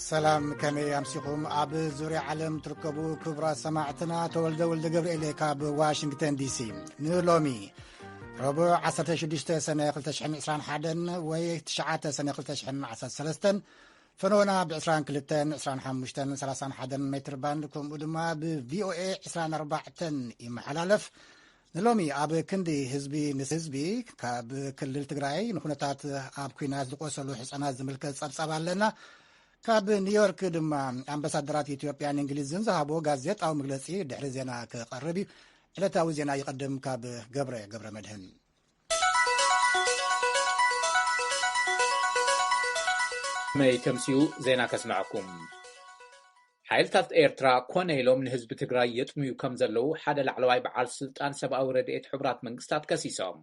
سلام كمي أمسكم أب زوري علم تركبوا كبرى سماعتنا تولد ولد جبريل كاب واشنطن دي سي نيولومي ربع 16 سنة 2021 و 9 سنة 2013 فنونا ب 22 25 31 متر باندكم ودما ب VOA 24 يمحلالف نلومي أب كندي حزبي نس حزبي كاب كلل تግራይ ንኹነታት ኣብ ኩናት ዝቆሰሉ ህፃናት ዝምልከት ጸብጻብ ኣለና ካብ ኒውዮርክ ድማ ኣምባሳደራት ኢትዮጵያን እንግሊዝን ዝሃቦ ጋዜጣዊ መግለጺ ድሕሪ ዜና ክቐርብ ዕለታዊ ዜና ይቀድም ካብ ገብረ መድህን መይ ተምሲኡ ዜና ከስማዕኩም ሓይልታት ኤርትራ ኮነ ኢሎም ንህዝቢ ትግራይ የጥምዩ ከም ዘለው ሓደ ላዕለዋይ በዓል ስልጣን ሰብኣዊ ረድኤት ሕብራት መንግስታት ከሲሶም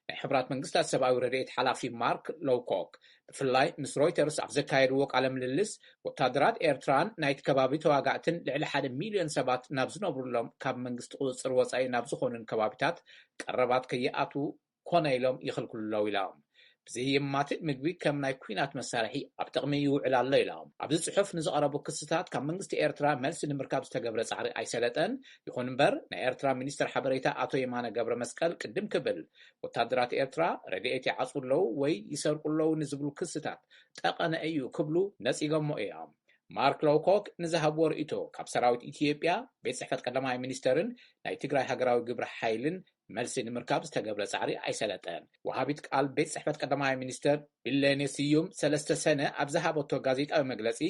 ናይ ሕብራት መንግስታት ሰብኣዊ ረድኤት ሓላፊ ማርክ ሎውኮክ ብፍላይ ምስ ሮይተርስ ኣብ ዘካየድዎ ቃለ ምልልስ ወታደራት ኤርትራን ናይቲ ከባቢ ተዋጋእትን ልዕሊ 1 ሚልዮን ሰባት ናብ ዝነብሩሎም ካብ መንግስቲ ቁፅፅር ወፃኢ ናብ ዝኾኑን ከባቢታት ቀረባት ከይኣቱ ኮነ ኢሎም ይኽልክሉለው ኢሎም ብዘይማትእ ምግቢ ከም ናይ ኩናት መሳርሒ ኣብ ጥቕሚ ይውዕል ኣሎ ኢሎም ኣብዚ ጽሑፍ ንዝቐረቡ ክስታት ካብ መንግስቲ ኤርትራ መልሲ ንምርካብ ዝተገብረ ጻዕሪ ኣይሰለጠን ይኹን እምበር ናይ ኤርትራ ሚኒስትር ሓበሬታ ኣቶ የማነ ገብረ መስቀል ቅድም ክብል ወታደራት ኤርትራ ረድኤት ይዓጽውለው ወይ ይሰርቁለው ንዝብሉ ክስታት ጠቐነ እዩ ክብሉ ነጺጎሞ እዮም ማርክ ሎውኮክ ንዝሃብዎ ርእይቶ ካብ ሰራዊት ኢትዮጵያ ቤት ጽሕፈት ቀዳማይ ሚኒስተርን ናይ ትግራይ ሃገራዊ ግብረ ሓይልን መልሲ ንምርካብ ዝተገብረ ጻዕሪ ኣይሰለጠን ወሃቢት ቃል ቤት ጽሕፈት ቀዳማይ ሚኒስተር ቢለኔ ስዩም 3 ሰነ ኣብ ዝሃበቶ ጋዜጣዊ መግለጺ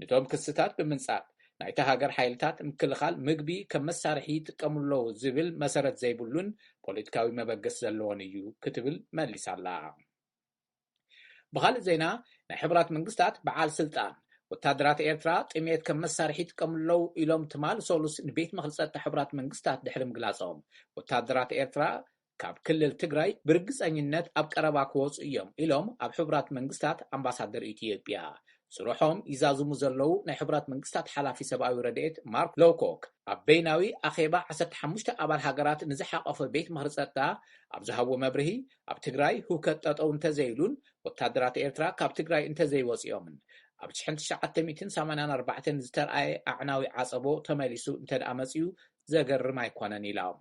ነቶም ክስታት ብምንጻብ ናይቲ ሃገር ሓይልታት ምክልኻል ምግቢ ከም መሳርሒ ይጥቀሙለው ዝብል መሰረት ዘይብሉን ፖለቲካዊ መበገስ ዘለዎን እዩ ክትብል መሊሳላ ብኻልእ ዜና ናይ ሕብራት መንግስታት በዓል ስልጣን ወታደራት ኤርትራ ጥሜት ከም መሳርሒ ይጥቀሙለው ኢሎም ትማል ሶሉስ ንቤት ምክሪ ጸጥታ ሕብራት መንግስታት ድሕሪ ምግላጾም ወታደራት ኤርትራ ካብ ክልል ትግራይ ብርግጸኝነት ኣብ ቀረባ ክወጹ እዮም ኢሎም ኣብ ሕብራት መንግስታት ኣምባሳደር ኢትዮጵያ ስሩሖም ይዛዝሙ ዘለው ናይ ሕብራት መንግስታት ሓላፊ ሰብኣዊ ረድኤት ማርክ ሎውኮክ ኣብ በይናዊ ኣኼባ 15 ኣባል ሃገራት ንዝሓቐፈ ቤት ምክሪ ጸጥታ ኣብ ዝሃቦ መብርሂ ኣብ ትግራይ ህውከት ጠጠው እንተዘይሉን ወታደራት ኤርትራ ካብ ትግራይ እንተዘይወጽዮምን ኣብ 1984 ዝተርኣየ ኣዕናዊ ዓጸቦ ተመሊሱ እንተደኣመጽዩ ዘገርም ኣይኮነን ኢሎም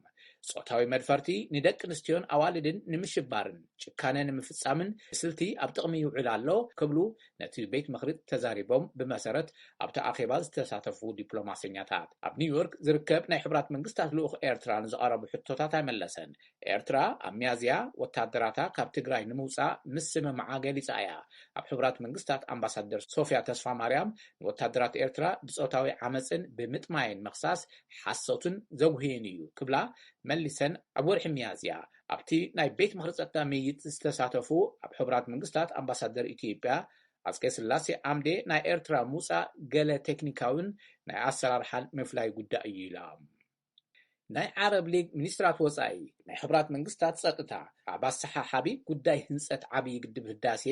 ጾታዊ መድፈርቲ ንደቂ ኣንስትዮን ኣዋልድን ንምሽባርን ጭካነ ንምፍጻምን ስልቲ ኣብ ጥቕሚ ይውዕል ኣሎ ክብሉ ነቲ ቤት ምክሪ ተዛሪቦም ብመሰረት ኣብቲ ኣኼባ ዝተሳተፉ ዲፕሎማስኛታት ኣብ ኒውዮርክ ዝርከብ ናይ ሕብራት መንግስታት ልኡኽ ኤርትራ ንዝቐረቡ ሕቶታት ኣይመለሰን ኤርትራ ኣብ ሚያዝያ ወታደራታ ካብ ትግራይ ንምውፃእ ምስ ስምምዓ ገሊጻ እያ ኣብ ሕብራት መንግስታት ኣምባሳደር ሶፊያ ተስፋ ማርያም ወታደራት ኤርትራ ብጾታዊ ዓመፅን ብምጥማይን መኽሳስ ሓሶትን ዘጉህይን እዩ ክብላ መሊሰን ኣብ ወርሒ ሚያዝያ ኣብቲ ናይ ቤት ምክሪ ጸጥታ ምይይጥ ዝተሳተፉ ኣብ ሕብራት መንግስታት ኣምባሳደር ኢትዮጵያ ኣጽቀ ስላሴ ኣምዴ ናይ ኤርትራ ምውፃእ ገለ ቴክኒካውን ናይ ኣሰራርሓን ምፍላይ ጉዳይ እዩ ኢሎም ናይ ዓረብ ሊግ ሚኒስትራት ወፃኢ ናይ ሕብራት መንግስታት ጸጥታ ኣብ ኣሰሓሓቢ ጉዳይ ህንጸት ዓብዪ ግድብ ህዳሴ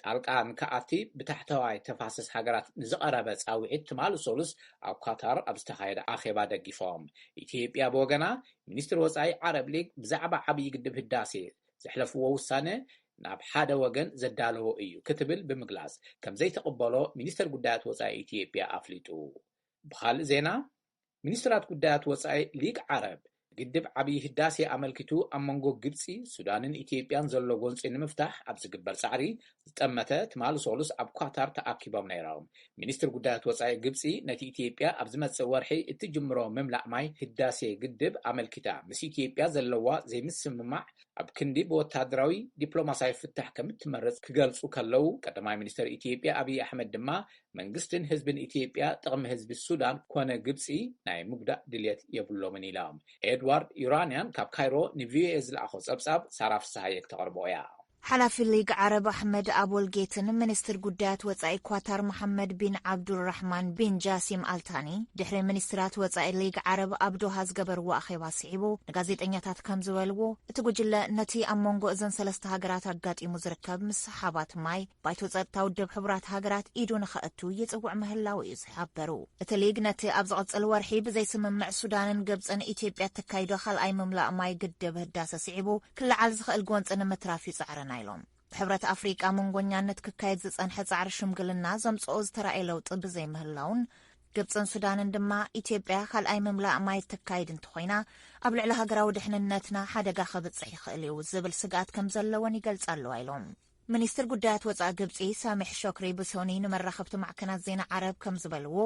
ጣልቃ ንከኣቲ ብታሕተዋይ ተፋሰስ ሃገራት ንዝቐረበ ጻውዒት ትማል ሶሉስ ኣብ ኳታር ኣብ ዝተኻየደ ኣኼባ ደጊፎም ኢትዮጵያ ብወገና ሚኒስትር ወፃኢ ዓረብ ሊግ ብዛዕባ ዓብዪ ግድብ ህዳሴ ዘሕለፍዎ ውሳነ ናብ ሓደ ወገን ዘዳለዎ እዩ ክትብል ብምግላጽ ከም ዘይተቐበሎ ሚኒስትር ጉዳያት ወፃኢ ኢትዮጵያ ኣፍሊጡ ብኻልእ ዜና ሚኒስትራት ጉዳያት ወፃኢ ሊግ ዓረብ ግድብ ዓብዪ ህዳሴ ኣመልኪቱ ኣብ መንጎ ግብፂ ሱዳንን ኢትዮጵያን ዘሎ ጎንፂ ንምፍታሕ ኣብ ዝግበር ጻዕሪ ዝጠመተ ትማል ሶሉስ ኣብ ኳታር ተኣኪቦም ነይሮም ሚኒስትር ጉዳያት ወፃኢ ግብፂ ነቲ ኢትዮጵያ ኣብ ዝመጽእ ወርሒ እትጅምሮ ምምላእ ማይ ህዳሴ ግድብ ኣመልኪታ ምስ ኢትዮጵያ ዘለዋ ዘይምስምማዕ ኣብ ክንዲ ብወታደራዊ ዲፕሎማስያዊ ፍታሕ ከም እትመርጽ ክገልጹ ከለው ቀዳማይ ሚኒስትር ኢትዮጵያ ኣብይ ኣሕመድ ድማ መንግስትን ህዝብን ኢትዮጵያ ጥቕሚ ህዝቢ ሱዳን ኮነ ግብፂ ናይ ምጉዳእ ድልየት የብሎምን ኢሎም ኤድዋርድ ዩራንያን ካብ ካይሮ ንቪኦኤ ዝለኣኾ ጸብጻብ ሳራ ፍስሓየ ክተቕርቦ እያ حلاف الليج عرب أحمد أبو الجيتن منستر قدات وزاي كواتر محمد بن عبد الرحمن بن جاسم التاني دحر منسترات وزاي الليج عرب أبدو هاز قبر وأخي واسعبو نقازيت أنياتات كمزوالو تقوجل نتي أمونغو إذن سلست هاقرات أقات مزركب من صحابات ماي بايتو زادتاو دب حبرات هاقرات إيدو نخأتو يتقوع مهلا ويزحابرو تليج نتي أبزغط الورحيب زي سممع سودان قبز أن إتيبيا تكايدو خال أي مملا ماي قدب هداسة سعبو كل عالزخ القوانت أنا مترافي سعرنا نايلوم ሕብረት ኣፍሪቃ መንጎኛነት ክካየድ ዝጸንሐ ጻዕሪ ሽምግልና ዘምጽኦ ዝተራእየ ለውጢ ብዘይ ምህላውን ግብፅን ሱዳንን ድማ ኢትዮጵያ ካልኣይ ምምላእ ማይ ትካየድ እንትኾይና ኣብ ልዕሊ ሃገራዊ ድሕንነትና ሓደጋ ከብጽሕ ይኽእል እዩ ዝብል ስጋት ከም ዘለዎን ይገልጻሉ ኢሎም ሚኒስትር ጉዳያት ወጻኢ ግብፂ ሳሚሕ ሾክሪ ብሶኒ ንመራኸብቲ ማዕከናት ዜና ዓረብ ከም ዝበልዎ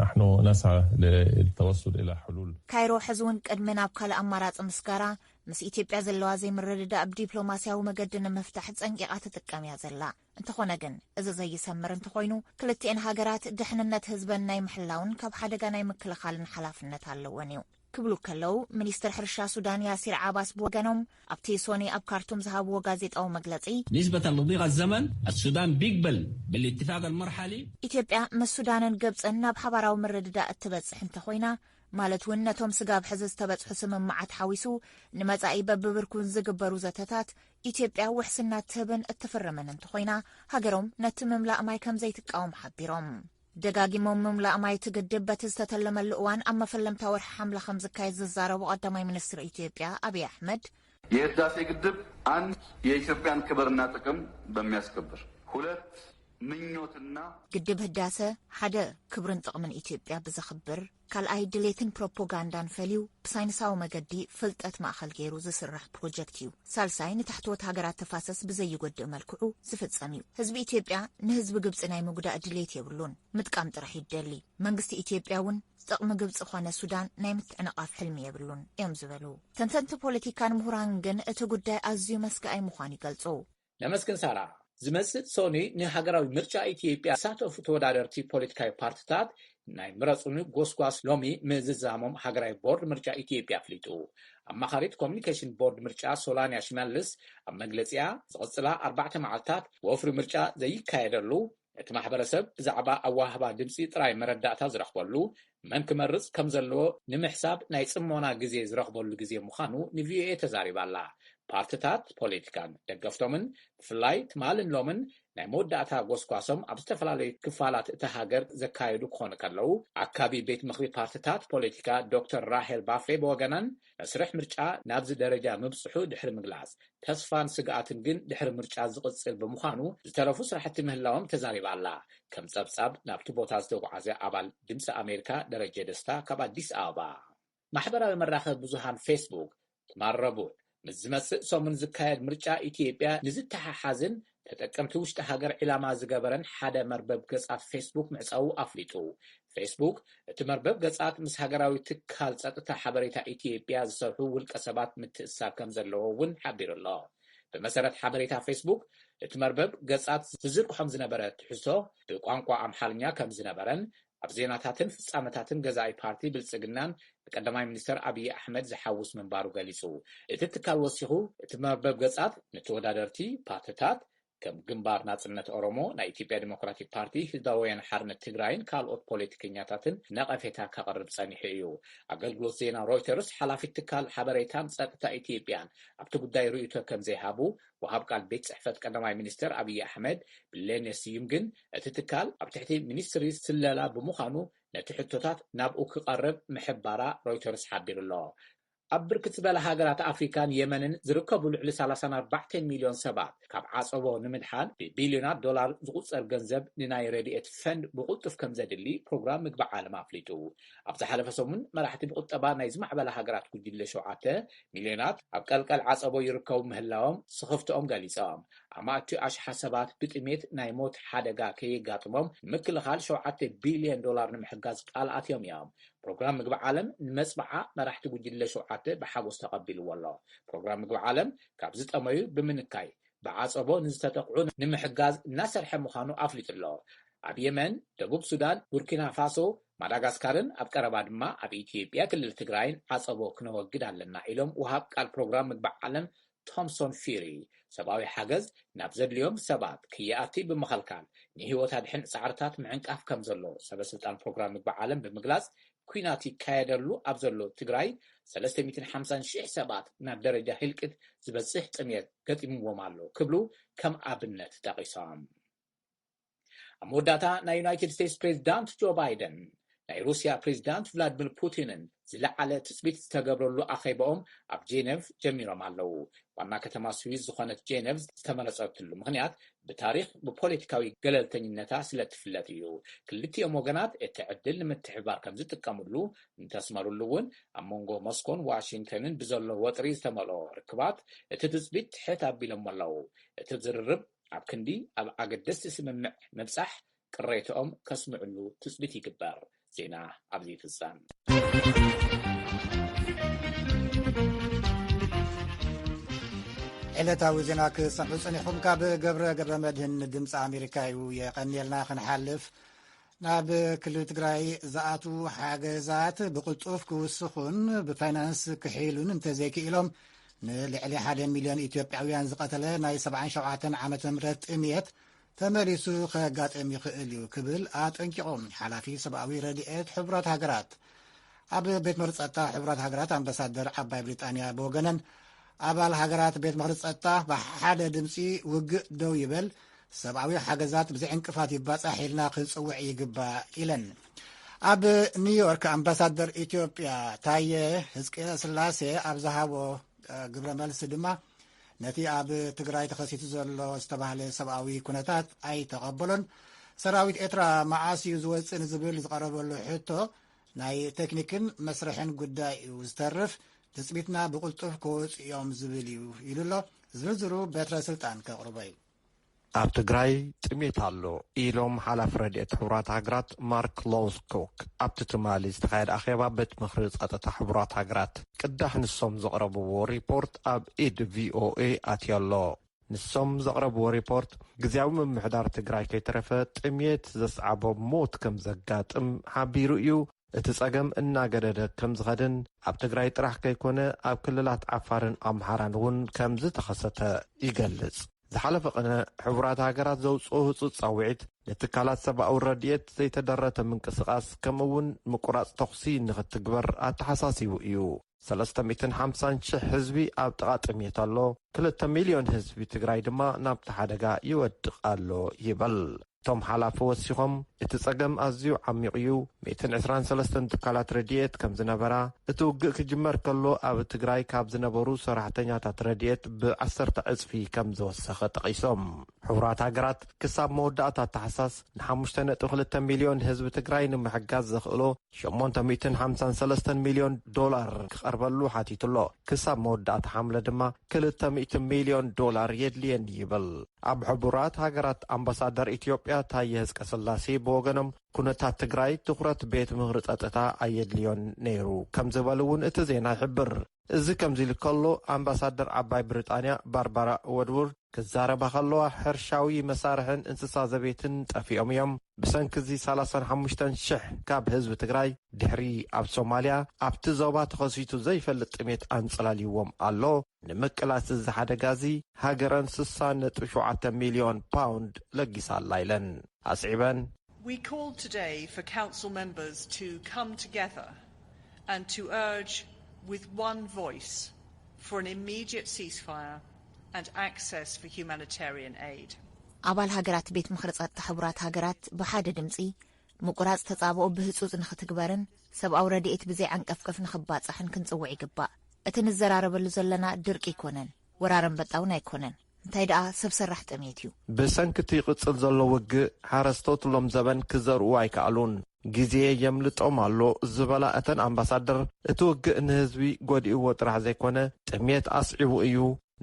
نحن نسعى للتوصل إلى حلول ካይሮ ሕዝውን ቅድሚ ናብ ካልእ ኣማራፂ ምስጋራ ምስ ኢትዮጵያ ዘለዋ ዘይምርድዳእ ብዲፕሎማስያዊ መገዲ ንምፍታሕ ፀንቂቓ ትጥቀም እያ ዘላ እንተኾነ ግን እዚ ዘይሰምር እንተኾይኑ ክልቲአን ሃገራት ድሕንነት ህዝበን ናይ ምሕላውን ካብ ሓደጋ ናይ ምክልኻልን ሓላፍነት ኣለወን እዩ ክብሉ ከለው ሚኒስትር ሕርሻ ሱዳን ያሲር ዓባስ ብወገኖም ኣብቲ ሶኒ ኣብ ካርቱም ዝሃብዎ ጋዜጣዊ መግለጺ نسبة لضيق الزمن السودان بيقبل بالاتفاق المرحلي ኢትዮጵያ ምስ ሱዳንን ግብፅን ናብ ሓባራዊ ምርድዳእ እትበጽሕ እንተኾይና ማለት እውን ነቶም ስጋብ ሕዚ ዝተበጽሑ ስምምዓት ሓዊሱ ንመጻኢ በብብርኩን ዝግበሩ ዘተታት ኢትዮጵያ ውሕስናት ትህብን እትፍርምን እንተኾይና ሃገሮም ነቲ ምምላእ ማይ ከም ዘይትቃወም ሓቢሮም ደጋጊሞም ምምላእ ማይ ትግድብ በቲ ዝተተለመሉ እዋን ኣብ መፈለምታ ወርሒ ሓምለ ከም ዝካየድ ዝዛረቡ ቀዳማይ ሚኒስትር ኢትዮጵያ አብይ አሕመድ የህዳሴ ግድብ አንድ የኢትዮጵያን ክብርና ጥቅም በሚያስከብር ሁለት ምኞትና ግድብ ህዳሴ ሓደ ክብርን ጥቅምን ኢትዮጵያ ብዘኽብር ካልኣይ ድሌትን ፕሮፓጋንዳን ፈልዩ ብሳይንሳዊ መገዲ ፍልጠት ማእኸል ገይሩ ዝስራሕ ፕሮጀክት እዩ ሳልሳይ ንታሕተዎት ሃገራት ተፋሰስ ብዘይጎድእ መልክዑ ዝፍጸም እዩ ህዝቢ ኢትዮጵያ ንህዝቢ ግብፂ ናይ ምጉዳእ ድሌት የብሉን ምጥቃም ጥራሕ ይደሊ መንግስቲ ኢትዮጵያ እውን ጥቅሚ ግብፂ ኾነ ሱዳን ናይ ምትዕንቃፍ ሕልሚ የብሉን እዮም ዝበሉ ተንተንቲ ፖለቲካን ምሁራን ግን እቲ ጉዳይ ኣዝዩ መስጋኣይ ምዃኑ ይገልጹ ነመስግን ሳራ ዝመጽእ ሶኒ ንሃገራዊ ምርጫ ኢትዮጵያ ሳተፉ ተወዳደርቲ ፖለቲካዊ ፓርቲታት ናይ ምረጹን ጎስጓስ ሎሚ ምዝዛሞም ሃገራዊ ቦርድ ምርጫ ኢትዮጵያ ፍሊጡ ኣማኻሪት ኮሚኒኬሽን ቦርድ ምርጫ ሶላንያ ሽመልስ ኣብ መግለጺያ ዝቕጽላ 4 መዓልታት ወፍሪ ምርጫ ዘይካየደሉ እቲ ማሕበረሰብ ብዛዕባ ኣዋህባ ድምፂ ጥራይ መረዳእታ ዝረኽበሉ መን ክመርጽ ከም ዘለዎ ንምሕሳብ ናይ ጽሞና ግዜ ዝረኽበሉ ግዜ ምዃኑ ንቪኦኤ ተዛሪባላ ፓርቲታት ፖለቲካን ደገፍቶምን ብፍላይ ትማልን ሎምን ናይ መወዳእታ ጎስጓሶም ኣብ ዝተፈላለዩ ክፋላት እቲ ሃገር ዘካየዱ ክኾኑ ከለዉ ኣካቢ ቤት ምኽሪ ፓርቲታት ፖለቲካ ዶክተር ራሄል ባፌ ብወገናን መስርሕ ምርጫ ናብዚ ደረጃ ምብፅሑ ድሕሪ ምግላጽ ተስፋን ስግኣትን ግን ድሕሪ ምርጫ ዝቕጽል ብምዃኑ ዝተረፉ ስራሕቲ ምህላዎም ተዛሪባላ ከም ጸብጻብ ናብቲ ቦታ ዝተጓዓዘ ኣባል ድምፂ ኣሜሪካ ደረጀ ደስታ ካብ ኣዲስ ኣበባ ማሕበራዊ መራኸቢ ብዙሃን ፌስቡክ ትማረቡዕ ምስ ዝመጽእ ሰሙን ዝካየድ ምርጫ ኢትዮጵያ ንዝተሓሓዝን ተጠቀምቲ ውሽጢ ሃገር ዒላማ ዝገበረን ሓደ መርበብ ገጻት ፌስቡክ ምዕጻው ኣፍሊጡ ፌስቡክ እቲ መርበብ ገጻት ምስ ሃገራዊ ትካል ጸጥታ ሓበሬታ ኢትዮጵያ ዝሰርሑ ውልቀ ሰባት ምትእስሳር ከም ዘለዎ እውን ሓቢሩሎ ብመሰረት ሓበሬታ ፌስቡክ እቲ መርበብ ገጻት ዝዝርግሖም ዝነበረ ትሕዝቶ ብቋንቋ ኣምሓርኛ ከም ዝነበረን ኣብ ዜናታትን ፍጻመታትን ገዛኢ ፓርቲ ብልጽግናን ቀዳማይ ሚኒስትር አብይ አሕመድ ዝሓውስ መንባሩ ገሊጹ እቲ ትካል ወሲኹ እቲ መርበብ ገጻት ንተወዳደርቲ ፓርቲታት ከም ግንባር ናጽነት ኦሮሞ ናይ ኢትዮጵያ ዲሞክራቲክ ፓርቲ ህዝባዊ ወያነ ሓርነት ትግራይን ካልኦት ፖለቲከኛታትን ነቐፌታ ከቕርብ ጸኒሑ እዩ ኣገልግሎት ዜና ሮይተርስ ሓላፊት ትካል ሓበሬታን ጸጥታ ኢትዮጵያን ኣብቲ ጉዳይ ርእይቶ ከም ዘይሃቡ ወሃብ ቃል ቤት ጽሕፈት ቀዳማይ ሚኒስትር አብይ አሕመድ ብሌን ስዩም ግን እቲ ትካል ኣብ ትሕቲ ሚኒስትሪ ስለላ ብምዃኑ ነቲ ሕቶታት ናብኡ ክቐርብ ምሕባራ ሮይተርስ ሓቢሩሎ ኣብ ብርክት ዝበለ ሃገራት ኣፍሪካን የመንን ዝርከቡ ልዕሊ 34 ሚልዮን ሰባት ካብ ዓጸቦ ንምድሓን ብቢልዮናት ዶላር ዝቁጸር ገንዘብ ንናይ ረድኤት ፈንድ ብቁልጡፍ ከም ዘድሊ ፕሮግራም ምግቢ ዓለም ኣፍሊጡ ኣብ ዝሓለፈ ሰሙን መራሕቲ ብቁጠባ ናይ ዝማዕበለ ሃገራት ጉጅለ 7 ሚልዮናት ኣብ ቀልቀል ዓጸቦ ይርከቡ ምህላዎም ስኽፍትኦም ገሊጾም ኣማእቲ ኣሽሓ ሰባት ብጥሜት ናይ ሞት ሓደጋ ከየጋጥሞም ንምክልኻል 7 ቢልዮን ዶላር ንምሕጋዝ ቃልኣት እዮም ፕሮግራም ምግቢ ዓለም ንመጽባዓ መራሕቲ ጉጅለ 7 ብሓጎስ ተቐቢልዎ ኣሎ ፕሮግራም ምግቢ ዓለም ካብ ዝጠመዩ ብምንካይ ብዓጸቦ ንዝተጠቕዑ ንምሕጋዝ እናሰርሐ ምዃኑ ኣፍሊጡሎ ኣብ የመን ደቡብ ሱዳን ቡርኪና ፋሶ ማዳጋስካርን ኣብ ቀረባ ድማ ኣብ ኢትዮጵያ ክልል ትግራይን ዓጸቦ ክነወግድ ኣለና ኢሎም ወሃብ ቃል ፕሮግራም ምግቢ ዓለም ቶምሶን ፊሪ ሰብኣዊ ሓገዝ ናብ ዘድልዮም ሰባት ክየኣቲ ብምኽልካል ንህይወት ኣድሕን ጻዕርታት ምዕንቃፍ ከም ዘሎ ሰበስልጣን ፕሮግራም ምግቢ ዓለም ብምግላጽ ኩናት ይካየደሉ ኣብ ዘሎ ትግራይ 350,000 ሰባት ናብ ደረጃ ህልቅት ዝበጽሕ ጥሜት ገጢምዎም ኣሎ ክብሉ ከም ኣብነት ጠቒሶም ኣብ መወዳእታ ናይ ዩናይትድ ስቴትስ ፕሬዚዳንት ጆ ባይደን ናይ ሩስያ ፕሬዚዳንት ቭላድሚር ፑቲንን ዝለዓለ ትፅቢት ዝተገብረሉ ኣኼባኦም ኣብ ጄኔቭ ጀሚሮም ኣለው። ዋና ከተማ ስዊዝ ዝኾነት ጄኔቭ ዝተመረፀትሉ ምክንያት ብታሪክ ብፖለቲካዊ ገለልተኝነታ ስለትፍለጥ እዩ። ክልቲኦም ወገናት እቲ ዕድል ንምትሕብባር ከም ዝጥቀምሉ እንተስመሩሉ እውን ኣብ መንጎ ሞስኮን ዋሽንግተንን ብዘሎ ወጥሪ ዝተመልኦ ርክባት እቲ ትፅቢት ትሕት ኣቢሎም ኣለው። እቲ ዝርርብ ኣብ ክንዲ ኣብ ኣገደስቲ ስምምዕ ምብፃሕ ቅሬቶኦም ከስምዕሉ ትፅቢት ይግበር። ዜና ኣብዚ ፍጻም። ዕለታዊ ዜና ክሰምዑ ፀኒሕኩም ካብ ገብረ መድህን ድምፂ ኣሜሪካ እዩ የቀኒልና ክንሓልፍ። ናብ ክልል ትግራይ ዝኣቱ ሓገዛት ብቅልጡፍ ክውስኹን ብፋይናንስ ክሒሉን እንተዘይክኢሎም ንልዕሊ 1 ሚልዮን ኢትዮጵያውያን ዝቐተለ ናይ 77 ዓመተ ምህረት ጥምየት ተመሊሱ ከጋጥም ይኽእል እዩ ክብል ኣጠንቂቖም ሓላፊ ሰብኣዊ ረድኤት ሕቡራት ሃገራት። ኣብ ቤት ምክሪ ፀጥታ ሕቡራት ሃገራት ኣምባሳደር ዓባይ ብሪጣንያ ብወገነን ኣባል ሃገራት ቤት ምክሪ ፀጥታ ብሓደ ድምፂ ውግእ ደው ይበል፣ ሰብኣዊ ሓገዛት ብዘይ ዕንቅፋት ይባፃሕ ኢልና ክንፅውዕ ይግባእ ኢለን። ኣብ ኒውዮርክ ኣምባሳደር ኢትዮጵያ ታየ ህዝቅኤል ስላሴ ኣብ ዝሃቦ ግብረ መልሲ ድማ ነቲ ኣብ ትግራይ ተኸሲቱ ዘሎ ዝተባህለ ሰብኣዊ ኩነታት ኣይተቐበሎን፣ ሰራዊት ኤርትራ መዓስ እዩ ዝወፅእ ንዝብል ዝቐረበሉ ሕቶ ናይ ቴክኒክን መስርሕን ጉዳይ እዩ ዝተርፍ፣ ትፅቢትና ብቁልጡፍ ክወፅኦም ዝብል እዩ ኢሉሎ። ዝርዝሩ ቤትረ ስልጣን ከቕርቦ እዩ። ኣብ ትግራይ ጥሜት ኣሎ ኢሎም ሓላፊ ረድኤት ሕቡራት ሃገራት ማርክ ሎውስኮክ ኣብቲ ትማሊ ዝተኻየደ ኣኼባ ቤት ምክሪ ፀጥታ ሕቡራት ሃገራት ቅዳሕ ንሶም ዘቕረብዎ ሪፖርት ኣብ ኢድ ቪኦኤ ኣትየሎ። ንሶም ዘቕረብዎ ሪፖርት ግዜያዊ ምምሕዳር ትግራይ ከይተረፈ ጥሜት ዘስዓቦ ሞት ከም ዘጋጥም ሓቢሩ እዩ። እቲ ጸገም እናገደደ ከም ዝኸድን ኣብ ትግራይ ጥራሕ ከይኮነ ኣብ ክልላት ዓፋርን ኣምሓራን እውን ከም ዝተኸሰተ ይገልጽ። ዝሓለፈ ቅነ ሕቡራት ሃገራት ዘውፅኦ ህፁፅ ጻውዒት ንትካላት ሰብኣዊ ረድኤት ዘይተደረተ ምንቅስቓስ ከምኡውን ምቁራፅ ተኽሲ ንኽትግበር ኣተሓሳሲቡ እዩ። 350,000 ህዝቢ ኣብ ጥቓ ጥሜት ኣሎ፣ 2 ሚልዮን ህዝቢ ትግራይ ድማ ናብቲ ሓደጋ ይወድቕ ኣሎ ይበል። እቶም ሓላፊ ወሲኾም እቲ ጸገም ኣዝዩ ዓሚቕ እዩ፣ 123 ትካላት ረድኤት ከም ዝነበራ፣ እቲ ውግእ ክጅመር ከሎ ኣብ ትግራይ ካብ ዝነበሩ ሰራሕተኛታት ረድኤት ብ10 እጽፊ ከም ዝወሰኸ ጠቒሶም ሕቡራት ሃገራት ክሳብ መወዳእታ ታሕሳስ ን5.2 ሚልዮን ህዝቢ ትግራይ ንምሕጋዝ ዘኽእሎ 853 ሚልዮን ዶላር ክቐርበሉ ሓቲቱሎ፣ ክሳብ መወዳእታ ሓምለ ድማ 200 ሚልዮን ዶላር የድልየን ይብል። ኣብ ሕቡራት ሃገራት ኣምባሳደር ኢትዮጵያ ታየ ህዝቀስላሴ ብወገኖም ኩነታት ትግራይ ትኩረት ቤት ምክሪ ፀጥታ ኣየድልዮን ነይሩ ከም ዝበል እውን እቲ ዜና ይሕብር። እዚ ከምዚ ኢሉ ከሎ ኣምባሳደር ዓባይ ብሪጣንያ ባርባራ ወድውርድ ክዛረባ ከለዋ ሕርሻዊ መሳርሕን እንስሳ ዘቤትን ጠፊኦም እዮም። ብሰንኪ እዚ 35,000 ካብ ህዝቢ ትግራይ ድሕሪ ኣብ ሶማልያ ኣብቲ ዞባ ተኸሲቱ ዘይፈልጥ ጥሜት ኣንፅላልይዎም ኣሎ። ንምቅላስ እዚ ሓደጋ እዚ ሃገረን 60.7 ሚልዮን ፓውንድ ለጊሳላ ኢለን ኣስዒበን። We call today for council members to come together and to urge with one voice for an immediate ceasefire and access for humanitarian aid. ኣባል ሃገራት ቤት ምክሪ ፀጥታ ሕቡራት ሃገራት ብሓደ ድምፂ ምቁራፅ ተጻብኦ ብህፁፅ ንኽትግበርን ሰብኣዊ ረድኤት ብዘይ ዓንቀፍቀፍ ንኽባፅሕን ክንፅውዕ ይግባእ። እቲ ንዘራረበሉ ዘለና ድርቂ ይኮነን፣ ወራርን በጣውን ኣይኮነን፣ እንታይ ደኣ ሰብ ሰራሕ ጥሜት እዩ። ብሰንኪቲ ይቕፅል ዘሎ ውግእ ሓረስቶት ሎም ዘበን ክዘርኡ ኣይከኣሉን፣ ግዜ የምልጦም ኣሎ ዝበላ እተን ኣምባሳደር እቲ ውግእ ንህዝቢ ጎዲእዎ ጥራሕ ዘይኮነ ጥሜት ኣስዒቡ እዩ፣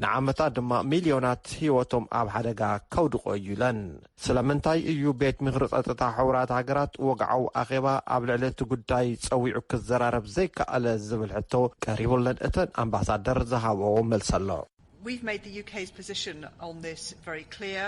ንዓመታት ድማ ሚልዮናት ህይወቶም ኣብ ሓደጋ ከውድቆ እዩ ኢለን። ስለምንታይ እዩ ቤት ምክሪ ፀጥታ ሕቡራት ሃገራት ወግዓዊ ኣኼባ ኣብ ልዕሊ እቲ ጉዳይ ፀዊዑ ክዘራረብ ዘይከኣለ ዝብል ሕቶ ቀሪቡለን እተን ኣምባሳደር ዝሃብኦ መልሲ ኣሎ። We've made the UK's position on this very clear.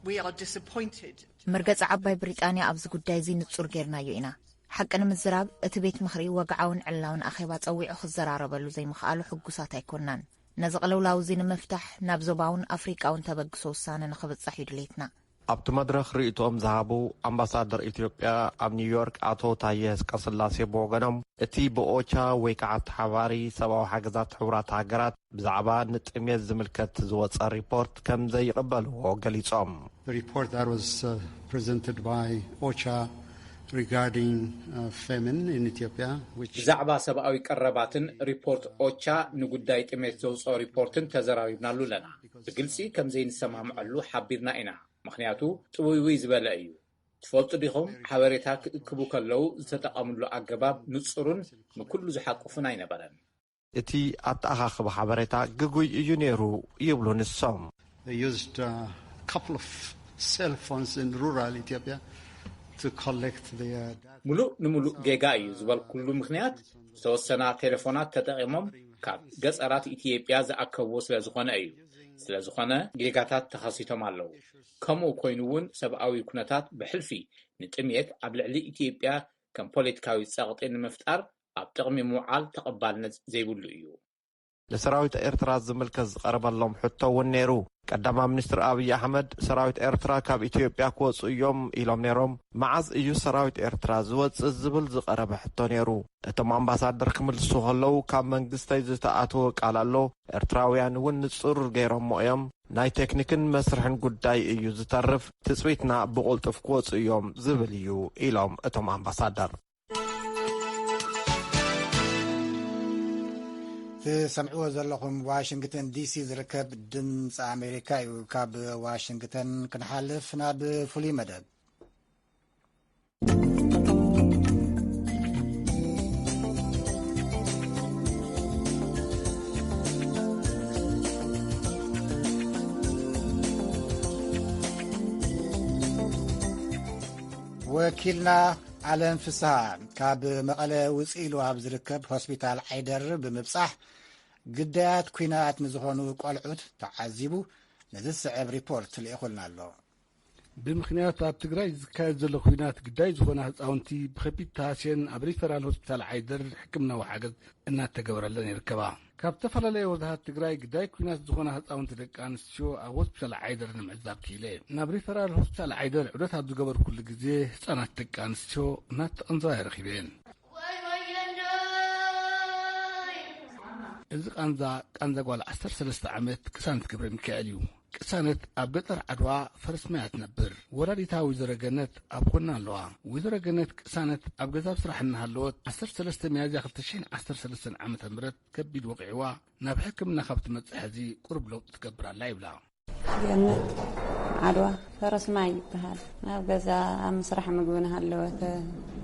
We are disappointed. مرقص عباي بريطانيا أبز قداي زي نتصور غيرنا يوئنا. حقنا مزراب اتبيت مخري وقعون علاون أخيبات أوي أخذ زرارة بلو زي مخالو حقوسات يكونان. نزقلو لاوزين مفتح نابزوباون أفريقاون تبقسو سانا نخبت صحيد ليتنا. ኣብቲ መድረኽ ርእቶም ዝሃቡ ኣምባሳደር ኢትዮጵያ ኣብ ኒውዮርክ ኣቶ ታየ ህዝቀስላሴ ብወገኖም እቲ ብኦቻ ወይ ከዓ ተሓባሪ ሰብኣዊ ሓገዛት ሕቡራት ሃገራት ብዛዕባ ንጥሜት ዝምልከት ዝወፀ ሪፖርት ከም ዘይቕበልዎ ገሊፆም። The report that was presented by OCHA regarding famine in Ethiopia which ብዛዕባ ሰብኣዊ ቀረባትን ሪፖርት ኦቻ ንጉዳይ ጥሜት ዘውፅኦ ሪፖርትን ተዘራሪብናሉ ለና ብግልፂ ከም ዘይንሰማምዐሉ ሓቢርና ኢና ምክንያቱ ጥውይውይ ዝበለ እዩ ትፈልጡ ዲኹም ሓበሬታ ክእክቡ ከለው ዝተጠቐምሉ ኣገባብ ንጹርን ንኩሉ ዝሓቁፍን ኣይነበረን እቲ ኣተኣኻኽባ ሓበሬታ ግጉይ እዩ ነይሩ ይብሉ ንሶም they used a couple of cell phones in rural Ethiopia to collect the ሙሉእ ንሙሉእ ጌጋ እዩ ዝበልኩሉ ምክንያት ዝተወሰና ቴሌፎናት ተጠቒሞም ካብ ገጸራት ኢትዮጵያ ዝኣከብዎ ስለ ዝኾነ እዩ ስለ ዝኾነ ጌጋታት ተኸሲቶም ኣለዉ ከምኡ ኮይኑ እውን ሰብኣዊ ኩነታት ብሕልፊ ንጥሜት ኣብ ልዕሊ ኢትዮጵያ ከም ፖለቲካዊ ጸቕጢ ንምፍጣር ኣብ ጥቕሚ ምውዓል ተቐባልነት ዘይብሉ እዩ ለሰራዊት ኤርትራ ዝምልከት ዝቐረበሎም ሕቶ እውን ነይሩ ቀዳማ ሚኒስትር ኣብይ ኣሕመድ ሰራዊት ኤርትራ ካብ ኢትዮጵያ ክወፁ እዮም ኢሎም ነይሮም መዓዝ እዩ ሰራዊት ኤርትራ ዝወፅእ ዝብል ዝቐረበ ሕቶ ነይሩ እቶም ኣምባሳደር ክምልሱ ከለው ካብ መንግስተይ ዝተኣተወ ቃል ኣሎ ኤርትራውያን እውን ንጹር ገይሮሞ እዮም ናይ ቴክኒክን መስርሕን ጉዳይ እዩ ዝተርፍ ትፅቢትና ብቁልጡፍ ክወፁ እዮም ዝብል እዩ ኢሎም እቶም ኣምባሳደር تسمعوا زلكم واشنطن دي سي زركب دمص امريكا يكاب واشنطن كنحلف ناب فولي مدد وكيلنا علم فسها كاب مقاله وصيلو اب زركب هوسبيتال حيدر بمبصح قدات كوينات نزخونو قلعوت تعذبو نزسعب ريبورت اللي يقولنا له بمخنيات اب تግራይ ዝካየድ ዘሎ ኩናት ግዳይ ዝኾነ ህፃውንቲ ብከቢድ ታስየን ኣብ ሪፈራል ሆስፒታል ዓይደር ሕክምና ወሓገዝ እናተገበረለን ይርከባ ካብ ተፈላለየ ወዛሃት ትግራይ ግዳይ ኩናት ዝኾነ ህፃውንቲ ደቂ ኣንስትዮ ኣብ ሆስፒታል ዓይደር ንምዕዛብ ክኢለ ናብ ሪፈራል ሆስፒታል ዓይደር ዑደት ኣብ ዝገበር ኩሉ ግዜ ህፃናት ደቂ ኣንስትዮ እናተቐንዘባ ይረኺበን እዚ ቃንዛ ጓል 13 ዓመት ቅሳነት ገብረ ሚካኤል እዩ ቅሳነት ኣብ ገጠር ዓድዋ ፈረስማያ ትነብር ወላዲታ ወይዘሮ ገነት ኣብ ኮና ኣለዋ ወይዘሮ ገነት ቅሳነት ኣብ ገዛብ ስራሕ እናሃለወት 13 ሚያዝያ 2013 ዓመተ ምህረት ከቢድ ወቂዕዋ ናብ ሕክምና ካብ ትመጽእ ሕዚ ቁርብ ለውጥ ትገብራላ ይብላ ገነት ዓድዋ ፈረስማያ ይበሃል ናብ ገዛ ኣብ ስራሕ ምግቢ እናሃለወት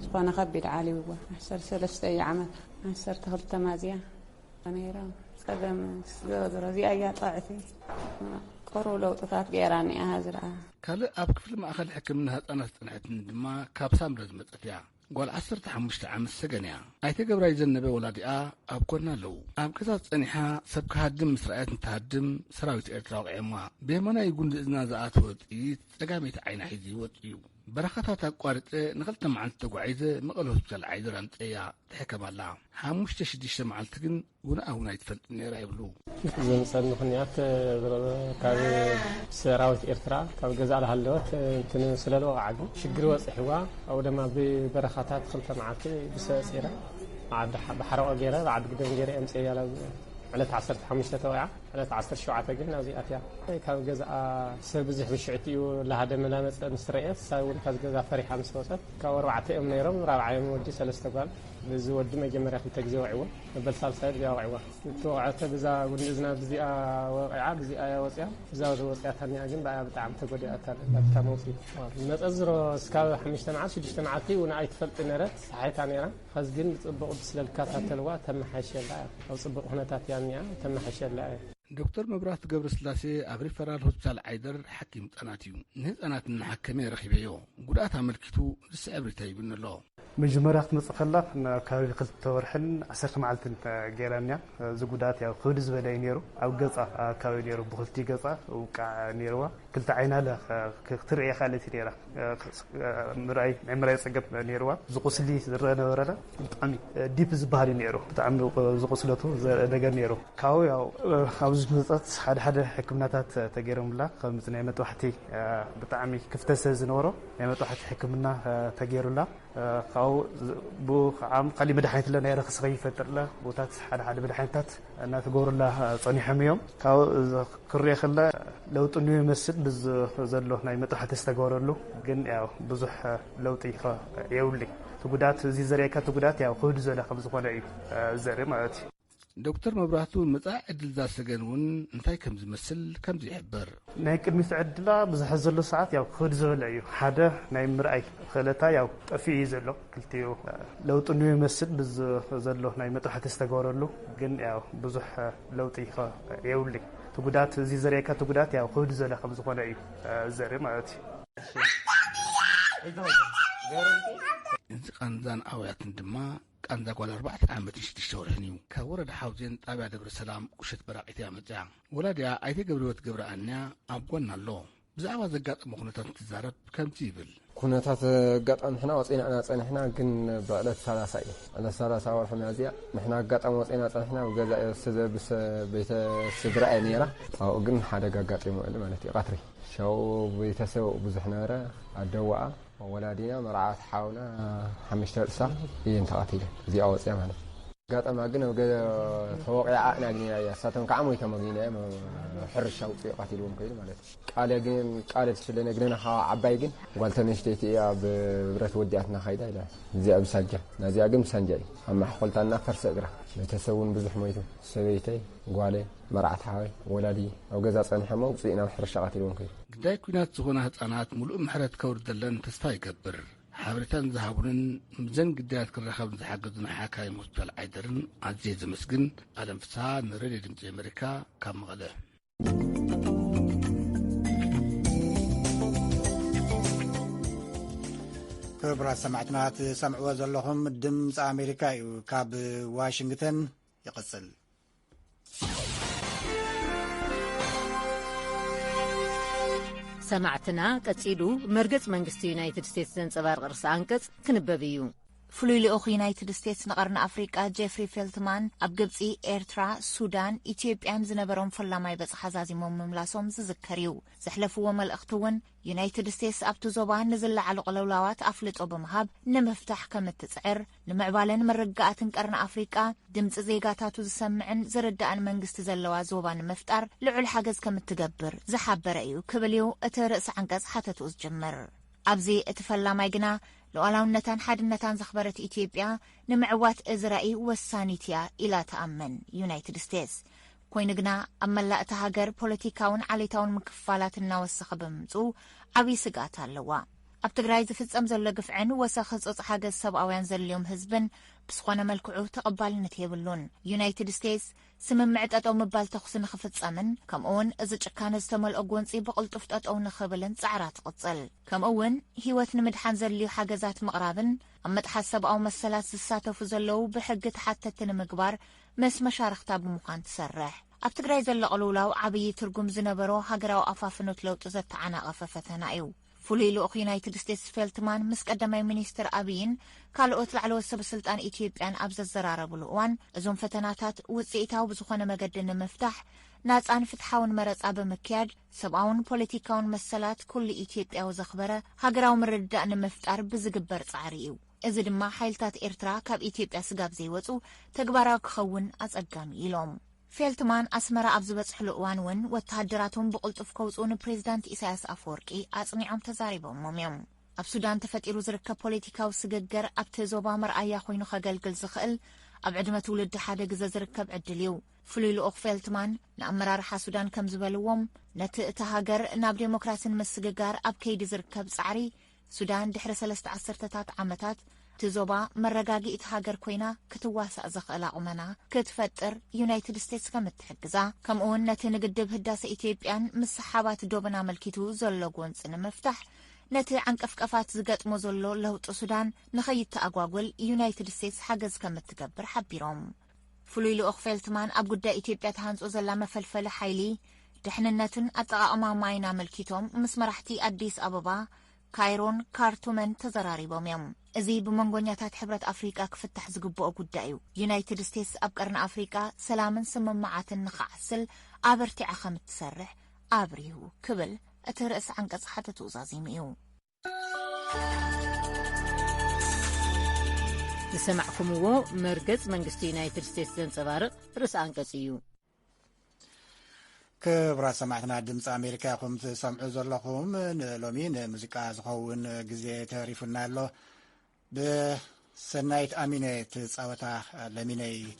ዝኾነ ከቢድ ዓልይዋ 13 ዓመት 12 ሚያዝያ أميرة سلام زرزي أيات طاعتي قروا لو طفات جيراني هذا كله أبك في المأخذ حكمنا أنا استنحت ندما كابسام رزمت أتيا قال 15 عام السجنيا أيتك برايز النبي ولادي أبكرنا له أب كذا أنيها سبك هدم إسرائيل تهدم سراويت إرتراق عموا بيمنا يقول إذن زعات وطيت تجاميت عين حيزي وطيو بركاتها قارت نقلت مع التقعيزة مقله بتاع عيدر أنت يا تحكم الله حمش تشديش مع التقن ونا أو نايت فلت نرايبلو زين صار مخنيات كاب سراويت إرترا كاب جزء على هاللوت تنسلوا عقل شجر وصحوا أو لما ببركاتها خلت معك بسيرة عاد بحرق جيرة بعد قدام جيرة أمس يلا على 15 توعة على 10 شعات قلنا زي أتيا كان جزء سبزح بشعتي ولهذا ملامس مستريس ساول كان جزء فريحة مسوسات كوربعة نيرم رابعة مودي ثلاثة قال بزود ما جمرة في تجزية وعوة بل سالسات جا وعوة توعته بزا ونزنا بزيا وعاب بزيا وصيا بزا وصيا ثانية أجن بقى بتعم تقولي أثر تموفي الناس أزرو سكال 5 معات 6 معاتي ونعيت فلت نرت صحيت عنيرة خزجن بتصبق بس للكاتات الوا تم حاشية لا أو صبق هنا تاتيانيا تم حاشية لا دكتور مبرات قبر سلاسي أبري فرال هوسبيتال عيدر حكيم تناتيو نهز أنا تنحكمي رخيبيو قرأت عملكتو لسه أبري تايبين الله مجمرات مصخلة كاوي قلت تورحن 10 معلتن جيرانيا زغودات يا خودز بلاي نيرو او قصا كاوي نيرو بخلتي قصا وقع نيروا كلت عينا له كترعي خالتي نيرا مرأي عمري صقب نيروا زقسلي زرنا ورلا طعمي ديب زبالي نيرو طعم زقسلته دغ نيرو كاوي او زمصات حد حكمناتات تغيرهم لا خمسنا يمت وحتي بطعمي كفتس زنورو يمت وحتي حكمنا تغيروا لا ካው عم قلي مدحنت لنا يرخص يفتر له بوتات حد مدحنتات أن تقول له صنيح ميوم كاو كريه خلا لو تنو يمسد بز زلو ناي متح تستغور له جن ياو بزح لو تيخا يولي تقولات زي زريكا تقولات ياو خود زلا خمس قناعي زري مالتي دكتور مبراهتو متاع عدل ذا سجنون انتي كم زمسل كم زيحبر ناي كدمي عدلا بزح زلو ساعات ياو خود زلا ايو حدا ناي مرأي خلتا ياو في زلو قلتيو لو تنو يمسد بز زلو ناي متح تستغور له جن ياو بزح لو تيخا يولي تقولات زي زريكا تقولات ياو خود زلا خمس قناعي زري مالتي انزان اويات ندما قاندا قال 4 عامات يشتورحنيو كورد حوزين طابع دبر سلام قشت براقيت يامصا ولاديا ايتي غبريوت غبرانيا ابغون الله بزعوا زغاط مخنتات تزارب كمتيبل كنتات غاطن احنا وصينا انا صنحنا كن بعلت 30 انا 30 ورح ميازيا احنا غاطن وصينا صنحنا وغزا بس بيت سدراء نيرا او كن حدا غاطي مالتي قطري شو بيتسو بزحناره ادوا ولادينا مرعات حاونا 5 رصا ينتقاتيله زي اوصيا مالك غاطما غن توقع عقنا غنيا يا ساتم كعمو يتمغينا حرشاو قاتيلهم كيل مالك قال غن قالت شلنا غننا عباي غن والتنشتي يا ببرت ودياتنا خايدا الى زي ابساجا نازي اغم سانجاي اما حقلتنا فرس اغرا بتسون بزح مويتو سبيتي غالي مرعت حاوي ولادي او غزا صنحمو صينا حرشا قاتيلهم كيل داي كونات زغنا هصانات ملؤ محرت كوردلن تسفا يكبر حبرتان ذهبون مزن قديات كرخب زحقدنا حكاي مستل عيدرن عزيز مسكن على انفساد نريد دمت امريكا كم غله كبرات سمعتنا سمعوا زلهم دمت امريكا كاب واشنطن يقصل سمعتنا قصيدو مرغص منግስት ዩናይትድ ስቴትስ ዘንጸባርቅ ርዕሰ አንቀጽ ክንበብ እዩ ፍሉይ ልኡኽ ዩናይትድ ስቴትስ ንቐርኒ ኣፍሪቃ ጄፍሪ ፌልትማን ኣብ ግብፂ ኤርትራ ሱዳን ኢትዮጵያን ዝነበሮም ፈላማይ በፅሓ ዛዚሞም ምምላሶም ዝዝከር እዩ ዘሕለፍዎ መልእኽቲ እውን ዩናይትድ ስቴትስ ኣብቲ ዞባ ንዝለዓሉ ቅልውላዋት ኣፍልጦ ብምሃብ ንምፍታሕ ከም እትፅዕር ንምዕባለን ምርግኣትን ቀርኒ ኣፍሪቃ ድምፂ ዜጋታቱ ዝሰምዕን ዝርዳእን መንግስቲ ዘለዋ ዞባ ንምፍጣር ልዑል ሓገዝ ከም እትገብር ዝሓበረ እዩ ክብል እዩ እቲ ርእሲ ዓንቀጽ ሓተቱ ዝጅምር ኣብዚ እቲ ፈላማይ ግና لوالونتان حدنتان زخبرت إثيوبيا نمعوات إزرائيل والسانيتيا إلى تأمن يونايتد ستيتس كوينغنا أما لا تهاجر بوليتيكاون عليتاون مكفالات الناوسخ بمزو عبي سقات اللوا أبتقراي زفز أمزل لقفعن وسخص حاجة السبعوين زل اليوم هزبن بسخوانا ملكعو تقبال نتيبلون يونايتد ستيتس سممعت أو مبال تخصن خفت أمن كم أون إذا كان استمل أقوانسي بقلطفت أو نخبلن سعرات قصل كم أون هيوات نمد حنزل لي حاجزات مقرابن أما تحسب أو مسلات سساتو فزلو بحقة حتى تنمقبار مس مشارخ تاب مقان تسرح أبتقراي زل قلولاو عبي ترقم زنبرو هاقراو أفافنو تلو تزت عنا غففتنا أيو فولي لوخ يونايتد ستيتس فيلتمان مسك قدماي مينستر أبين كالوت العلو السب سلطان إثيوبيان أبز الزرارة بلوان أزوم فتناتات وزيتاو بزخونة مقدن مفتاح ناس أن فتحاون مرز أبا مكياج سبعون بوليتيكاون مسلات كل إثيوبيا وزخبرة هاقراو مردان مفتار بزقبر صعريو إذا دما حيلتات إرترا كاب إثيوبيا سقاب زيوتو تقبارا كخون أزقام إلوم فيلتمان أسمر أبزبت حلوان ون وتهدراتهم بقلت فكوزون بريزيدنت إساياس أفوركي أصنعهم تزاريبهم موميوم أب سودان تفتيرو زركا بوليتيكا وسججر أب تزوبا مرأيا خوينو خجلجل زخل أب عدمة ولد حدا جزا زركا بعدليو فلوي لأخ فيلتمان لأمرار حا سودان كم زبالوهم نتهاجر ناب ديمقراطي مسججر أب كيد زركا بسعري سودان دحر 13 عامات تزوبا مرقاقي اتهاجر كوينا كتواسع زخلا عمنا كتفتر يونايتد ستيتس كمتحجزا كم اون نتي نقدب هداس إثيوبيان مسحابات دوبنا ملكيتو زلو قونسن مفتح نتي عنك أفكافات زقات موزولو لهوت سودان نخيط تأقواقل يونايتد ستيتس حجز كمتكبر حبيروم فلوي لأخ فيلتمان أبقودا إثيوبيا تهانز أزلا مفلفل حيلي دحننتن أطاقما ماينا ملكيتوم مسمرحتي أديس أبابا كايرون كارتومن تزراريبوم يوم ازي بمنغونياتات حبرت افريقيا كفتح زقبو قدايو يونايتد ستيتس ابقرن افريقيا سلامن سممعاتن نخعسل ابرتع خمت تسرح ابريو كبل اترأس عنقص حتى توزازيميو ዝሰማዕኩምዎ መርገጽ መንግስቲ ዩናይትድ ስቴትስ ዘንጸባርቕ ርእሲ አንቀጽ እዩ። ክቡራት ሰማዕትና ድምፂ ኣሜሪካ ኹም ትሰምዑ ዘለኹም ንሎሚ ንሙዚቃ ዝኸውን ግዜ ተሪፉና ኣሎ። ብሰናይት ኣሚነ ትፃወታ ለሚነይ